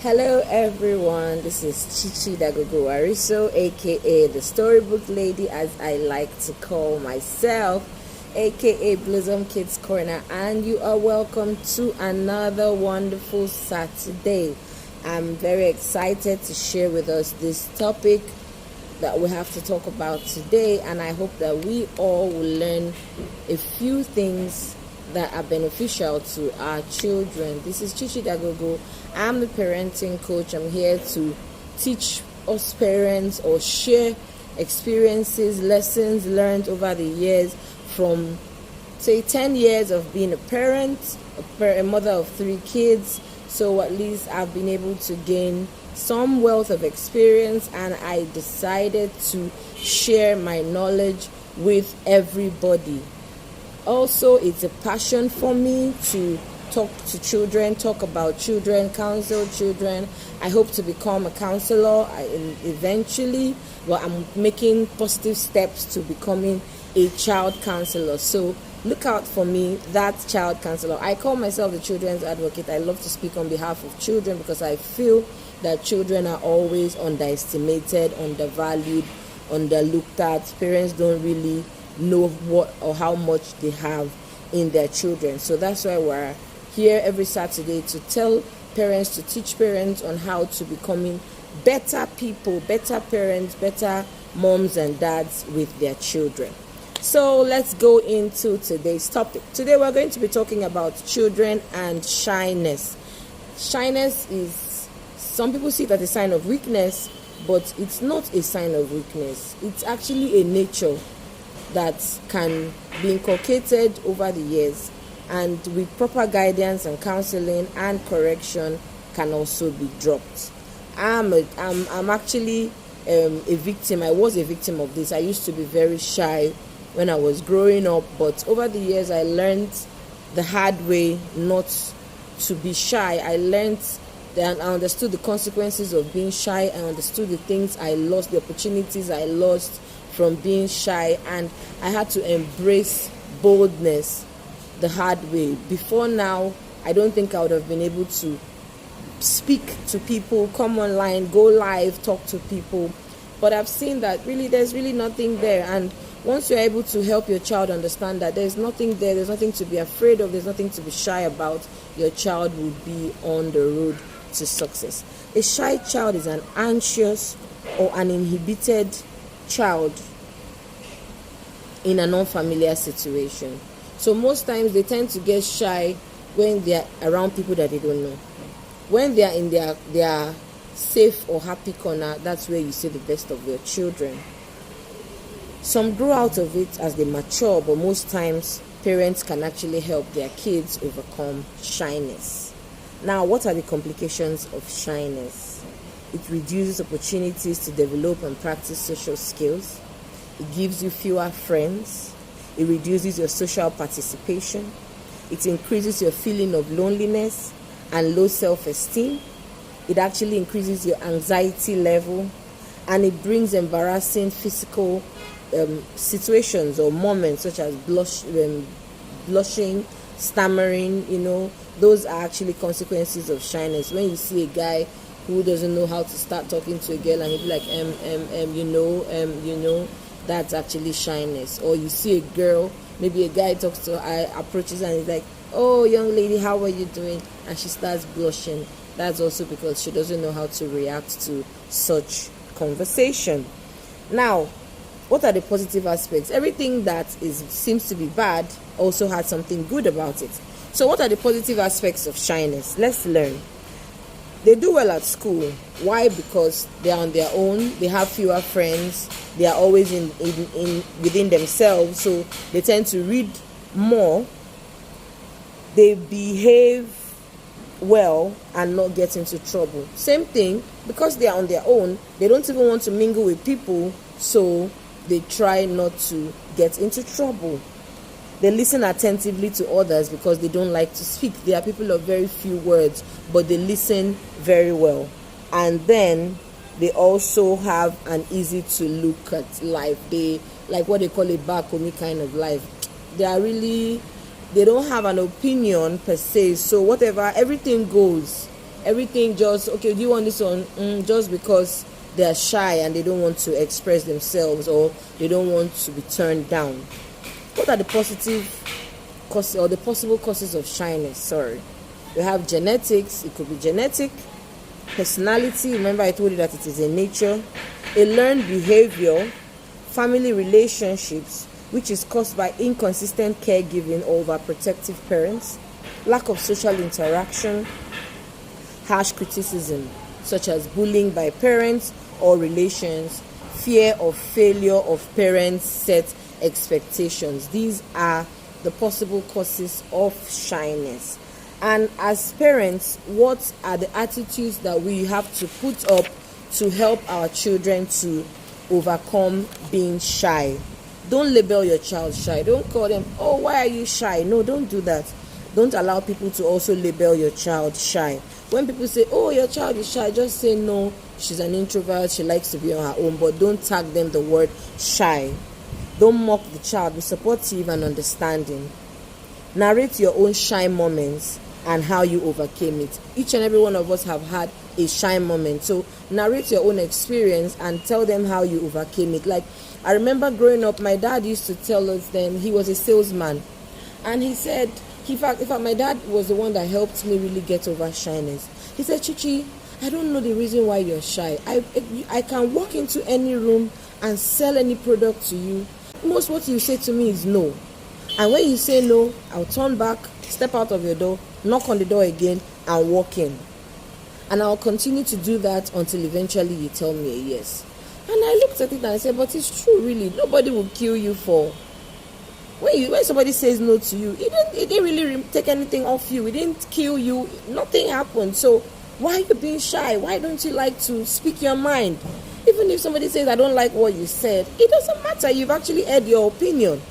Hello everyone, this is Chichi Dagogo Ariso, aka the Storybook Lady as I like to call myself, aka Blossom Kids Corner, and you are welcome to another wonderful Saturday. I'm very excited to share with us this topic that we have to talk about today, and I hope that we all will learn a few things that are beneficial to our children. This is Chichi Dagogo. I'm the parenting coach. I'm here to teach us parents or share experiences, lessons learned over the years from, say, 10 years of being a parent, a mother of 3 kids. So at least I've been able to gain some wealth of experience, and I decided to share my knowledge with everybody. Also, it's a passion for me to talk to children, talk about children, counsel children. I hope to become a counselor eventually, but I'm making positive steps to becoming a child counselor. So look out for me, that child counselor. I call myself the children's advocate. I love to speak on behalf of children because I feel that children are always underestimated, undervalued, underlooked at. Parents don't really know what or how much they have in their children. So that's why we're here every Saturday to tell parents, to teach parents on how to becoming better people, better parents, better moms and dads with their children. So let's go into today's topic. Today we're going to be talking about children and shyness. Shyness is, some people see it as a sign of weakness, but it's not a sign of weakness. It's actually a nature that can be inculcated over the years, and with proper guidance and counseling and correction can also be dropped. I'm actually a victim. I was a victim of this. I used to be very shy when I was growing up, but over the years I learned the hard way not to be shy. I learned that I understood the consequences of being shy. I understood the things I lost, the opportunities I lost from being shy, and I had to embrace boldness the hard way. Before now, I don't think I would have been able to speak to people, come online, go live, talk to people. But I've seen that really there's really nothing there, and once you're able to help your child understand that there's nothing there, there's nothing to be afraid of, there's nothing to be shy about, your child will be on the road to success. A shy child is an anxious or an inhibited child in an unfamiliar situation. So most times they tend to get shy when they are around people that they don't know. When they are in their safe or happy corner, that's where you see the best of your children. Some grow out of it as they mature, but most times parents can actually help their kids overcome shyness. Now, what are the complications of shyness? It reduces opportunities to develop and practice social skills. It gives you fewer friends. It reduces your social participation. It increases your feeling of loneliness and low self-esteem. It actually increases your anxiety level, and it brings embarrassing physical situations or moments such as blushing, stammering. Those are actually consequences of shyness. When you see a guy who doesn't know how to start talking to a girl and he'll be like, that's actually shyness. Or you see a girl, maybe a guy talks to her, approaches her and he's like, oh, young lady, how are you doing? And she starts blushing. That's also because she doesn't know how to react to such conversation. Now, what are the positive aspects? Everything that seems to be bad also has something good about it. So what are the positive aspects of shyness? Let's learn. They do well at school. Why? Because they are on their own. They have fewer friends. They are always in within themselves. So they tend to read more. They behave well and not get into trouble. Same thing, because they are on their own, they don't even want to mingle with people. So they try not to get into trouble. They listen attentively to others because they don't like to speak. They are people of very few words, but they listen very well. And then they also have an easy to look at life. They like what they call a balcony kind of life. They don't have an opinion per se. So everything goes. everything just, okay, do you want this one? Just because they are shy and they don't want to express themselves, or they don't want to be turned down. What are the positive causes, or the possible causes of shyness? Sorry. We have genetics. It could be genetic. Personality. Remember I told you that it is a nature. A learned behavior. Family relationships, which is caused by inconsistent caregiving or overprotective parents. Lack of social interaction. Harsh criticism, such as bullying by parents or relations. Fear of failure of parents' set expectations. These are the possible causes of shyness. And as parents, what are the attitudes that we have to put up to help our children to overcome being shy? Don't label your child shy. Don't call them, oh, why are you shy? No, don't do that. Don't allow people to also label your child shy. When people say, oh, your child is shy, just say, no, she's an introvert, she likes to be on her own, but don't tag them the word shy. Don't mock the child. Be supportive and understanding. Narrate your own shy moments and how you overcame it. Each and every one of us have had a shy moment. So narrate your own experience and tell them how you overcame it. Like, I remember growing up, my dad used to tell us then, he was a salesman. And he said, in fact, my dad was the one that helped me really get over shyness. He said, Chichi, I don't know the reason why you're shy. I can walk into any room and sell any product to you. Most what you say to me is no. And when you say no, I'll turn back, step out of your door, knock on the door again, and walk in. And I'll continue to do that until eventually you tell me a yes. And I looked at it and I said, but it's true, really. Nobody will kill you for... When somebody says no to you, it didn't really take anything off you. It didn't kill you. Nothing happened. So why are you being shy? Why don't you like to speak your mind? Even if somebody says, I don't like what you said, it doesn't matter. You've actually heard your opinion.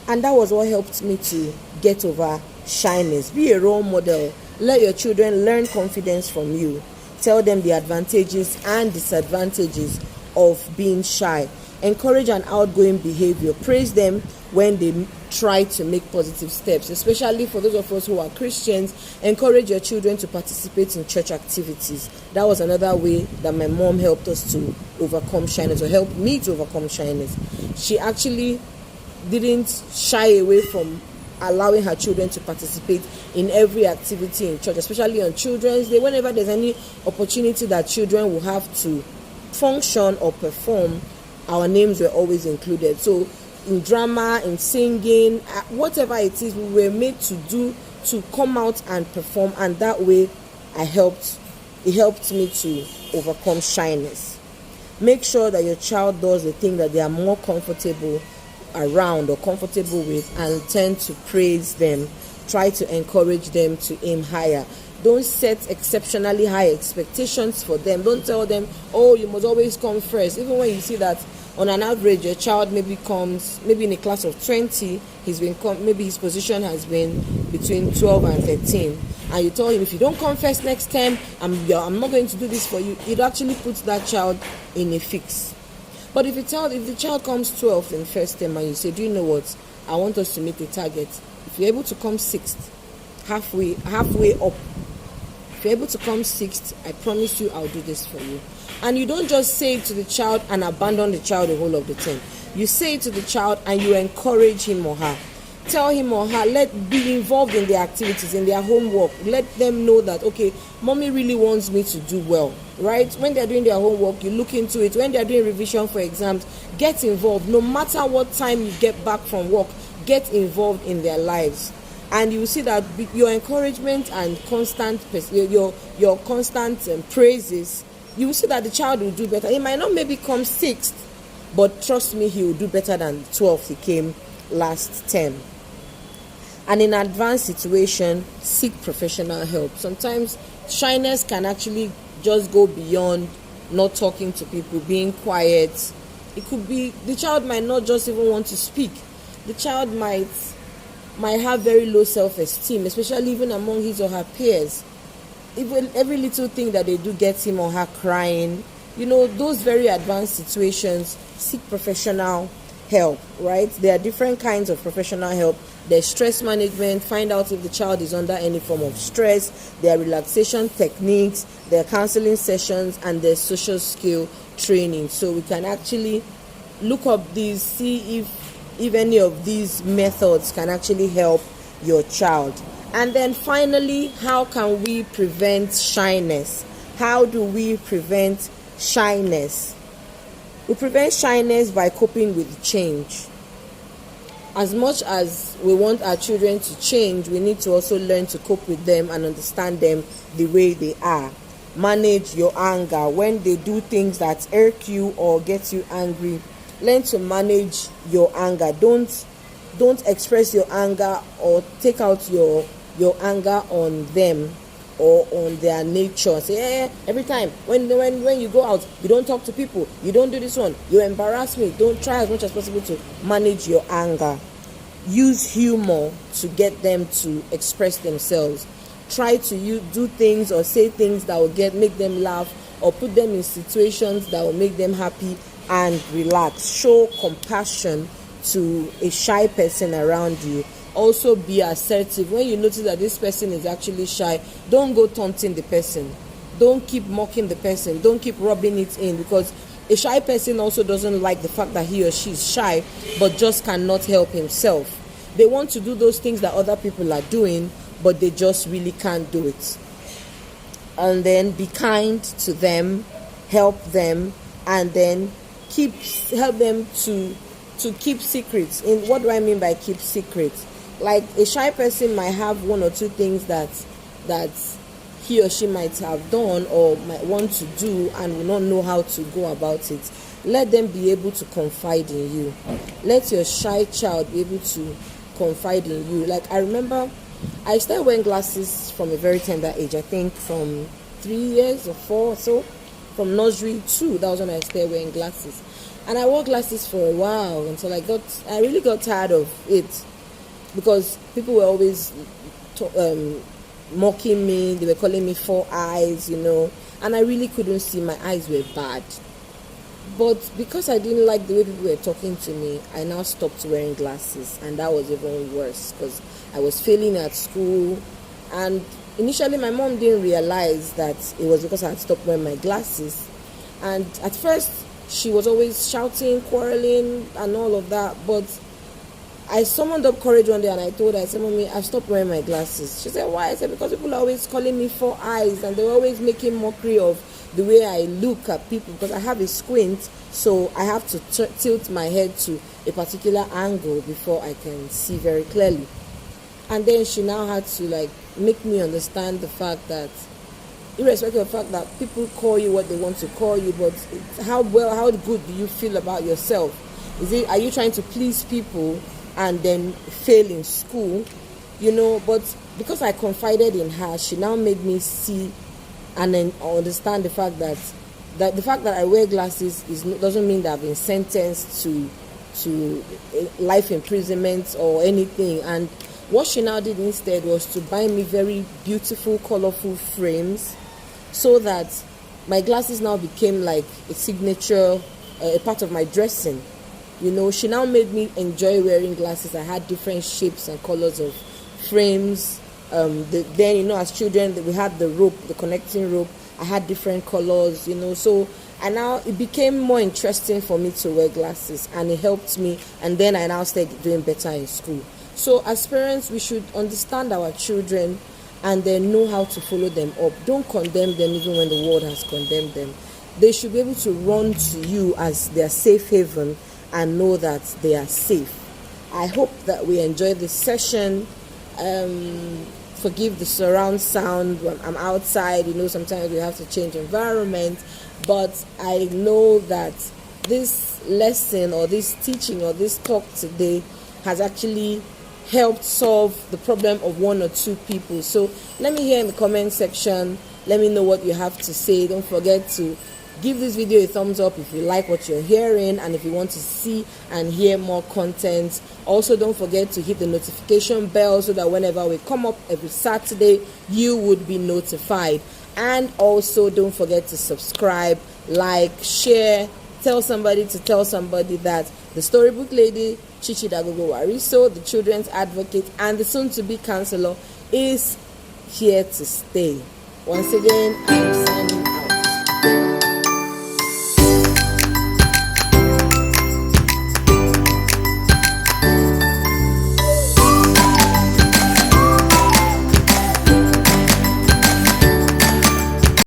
And that was what helped me to get over shyness. Be a role model. Let your children learn confidence from you. Tell them the advantages and disadvantages of being shy. Encourage an outgoing behavior. Praise them when they try to make positive steps, especially for those of us who are Christians. Encourage your children to participate in church activities. That was another way that my mom helped us to overcome shyness, or helped me to overcome shyness. She actually didn't shy away from allowing her children to participate in every activity in church, especially on Children's Day. Whenever there's any opportunity that children will have to function or perform, our names were always included. So in drama, in singing, whatever it is, we were made to come out and perform, and that way it helped me to overcome shyness. Make sure that your child does the thing that they are more comfortable around or comfortable with, and tend to praise them. Try to encourage them to aim higher. Don't set exceptionally high expectations for them. Don't tell them, oh, you must always come first. Even when you see that on an average, your child maybe in a class of 20, maybe his position has been between 12 and 13. And you tell him, if you don't come first next time, I'm not going to do this for you. It actually puts that child in a fix. But if the child comes 12th in first term and you say, do you know what? I want us to meet a target. If you're able to come 6th, halfway up, if you're able to come 6th, I promise you I'll do this for you. And you don't just say it to the child and abandon the child the whole of the time. You say it to the child and you encourage him or her. Tell him or her, be involved in their activities, in their homework. Let them know that, okay, mommy really wants me to do well, right? When they're doing their homework, you look into it. When they're doing revision for exams, get involved. No matter what time you get back from work, get involved in their lives. And you will see that your encouragement and constant praises, you will see that the child will do better. He might not maybe come 6th, but trust me, he will do better than 12th he came last term. And in advanced situation, seek professional help. Sometimes shyness can actually just go beyond not talking to people, being quiet. It could be the child might not just even want to speak. The child might have very low self-esteem, especially even among his or her peers. Even every little thing that they do gets him or her crying. Those very advanced situations, seek professional help, right? There are different kinds of professional help. There's stress management, find out if the child is under any form of stress. There are relaxation techniques, there are counseling sessions, and there's social skill training. So we can actually look up these, see if any of these methods can actually help your child. And then finally, how can we prevent shyness? How do we prevent shyness? We prevent shyness by coping with change. As much as we want our children to change, we need to also learn to cope with them and understand them the way they are. Manage your anger. When they do things that irk you or get you angry, learn to manage your anger. Don't express your anger or take out your anger on them or on their nature. Say, every time when you go out, you don't talk to people, you don't do this one, you embarrass me. Don't try as much as possible to manage your anger. Use humor to get them to express themselves. Try to do things or say things that will make them laugh or put them in situations that will make them happy and relax. Show compassion to a shy person around you. Also be assertive. When you notice that this person is actually shy, don't go taunting the person. Don't keep mocking the person. Don't keep rubbing it in, because a shy person also doesn't like the fact that he or she is shy but just cannot help himself. They want to do those things that other people are doing, but they just really can't do it. And then be kind to them, help them, and then help them to keep secrets. And what do I mean by keep secrets? Like, a shy person might have one or two things that he or she might have done or might want to do and will not know how to go about it. Let them be able to confide in you. Let your shy child be able to confide in you. Like, I remember I started wearing glasses from a very tender age. I think from 3 years or 4 or so. From nursery 2, that was when I started wearing glasses. And I wore glasses for a while until I really got tired of it, because people were always mocking me. They were calling me 4 eyes, and I really couldn't see. My eyes were bad. But because I didn't like the way people were talking to me, I now stopped wearing glasses, and that was even worse because I was failing at school. And initially my mom didn't realize that it was because I had stopped wearing my glasses. And at first she was always shouting, quarreling and all of that, but I summoned up courage one day and I told her, I said, "Mommy, I've stopped wearing my glasses." She said, "Why?" I said, "Because people are always calling me 4 eyes, and they're always making mockery of the way I look at people, because I have a squint, so I have to tilt my head to a particular angle before I can see very clearly." And then she now had to make me understand the fact that, irrespective of the fact that people call you what they want to call you, but how good do you feel about yourself? Are you trying to please people and then fail in school? But because I confided in her, she now made me see and then understand the fact that the fact that I wear glasses doesn't mean that I've been sentenced to life imprisonment or anything. And what she now did instead was to buy me very beautiful, colorful frames, so that my glasses now became like a signature, a part of my dressing. She now made me enjoy wearing glasses. I had different shapes and colors of frames. Then, as children, we had the rope, the connecting rope. I had different colors, so and now it became more interesting for me to wear glasses, and it helped me. And then I now started doing better in school. So as parents, we should understand our children and then know how to follow them up. Don't condemn them even when the world has condemned them. They should be able to run to you as their safe haven and know that they are safe. I hope that we enjoy this session. Forgive the surround sound. I'm outside, sometimes we have to change environment, but I know that this lesson or this teaching or this talk today has actually helped solve the problem of 1 or 2 people. So let me hear in the comment section. Let me know what you have to say. Don't forget to give this video a thumbs up if you like what you're hearing and if you want to see and hear more content. Also, don't forget to hit the notification bell so that whenever we come up every Saturday, you would be notified. And also, don't forget to subscribe, like, share, tell somebody to tell somebody that The storybook lady, Chichi Dagogo Wariso, the children's advocate, and the soon-to-be counselor, is here to stay. Once again, I'm signing